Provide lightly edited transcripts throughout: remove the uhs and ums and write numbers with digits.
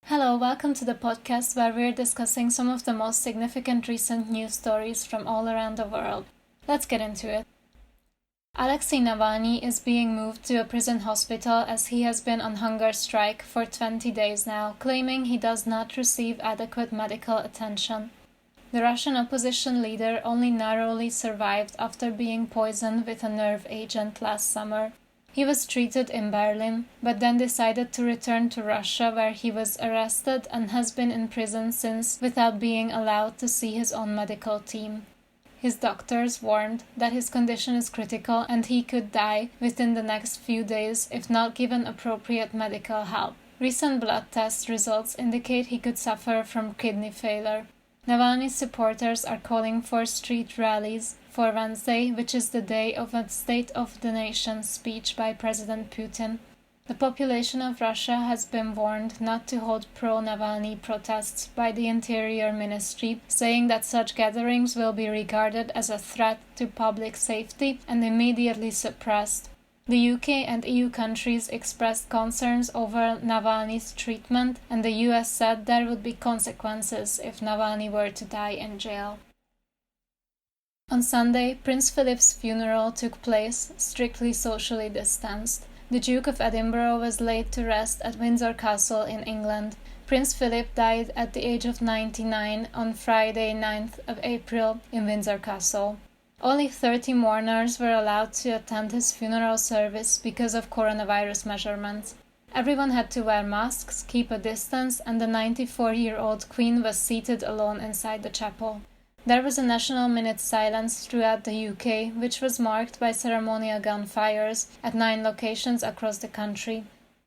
Hello, welcome to the podcast where we're discussing some of the most significant recent news stories from all around the world. Let's get into it. Alexei Navalny is being moved to a prison hospital as he has been on hunger strike for 20 days now, claiming he does not receive adequate medical attention. The Russian opposition leader only narrowly survived after being poisoned with a nerve agent last summer. He was treated in Berlin, but then decided to return to Russia where he was arrested and has been in prison since without being allowed to see his own medical team. His doctors warned that his condition is critical and he could die within the next few days if not given appropriate medical help. Recent blood test results indicate he could suffer from kidney failure. Navalny's supporters are calling for street rallies for Wednesday, which is the day of a State of the Nation speech by President Putin. The population of Russia has been warned not to hold pro-Navalny protests by the Interior Ministry, saying that such gatherings will be regarded as a threat to public safety and immediately suppressed. The UK and EU countries expressed concerns over Navalny's treatment, and the US said there would be consequences if Navalny were to die in jail. On Sunday, Prince Philip's funeral took place, strictly socially distanced. The Duke of Edinburgh was laid to rest at Windsor Castle in England. Prince Philip died at the age of 99 on Friday, 9th of April, in Windsor Castle. Only 30 mourners were allowed to attend his funeral service because of coronavirus measurements. Everyone had to wear masks, keep a distance, and the 94-year-old Queen was seated alone inside the chapel. There was a national minute silence throughout the UK, which was marked by ceremonial gunfires at 9 locations across the country.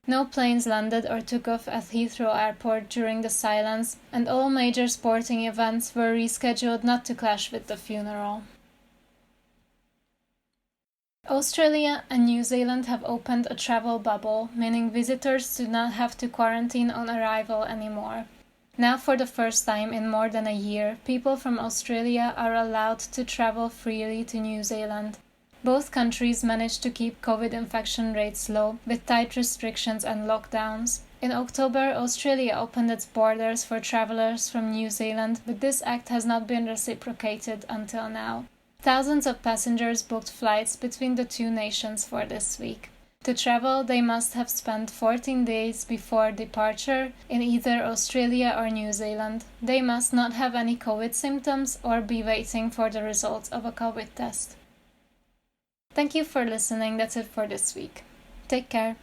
No planes landed or took off at Heathrow Airport during the silence, and all major sporting events were rescheduled not to clash with the funeral. Australia and New Zealand have opened a travel bubble, meaning visitors do not have to quarantine on arrival anymore. Now, for the first time in more than a year, people from Australia are allowed to travel freely to New Zealand. Both countries managed to keep COVID infection rates low, with tight restrictions and lockdowns. In October, Australia opened its borders for travellers from New Zealand, but this act has not been reciprocated until now. Thousands of passengers booked flights between the two nations for this week. To travel, they must have spent 14 days before departure in either Australia or New Zealand. They must not have any COVID symptoms or be waiting for the results of a COVID test. Thank you for listening. That's it for this week. Take care.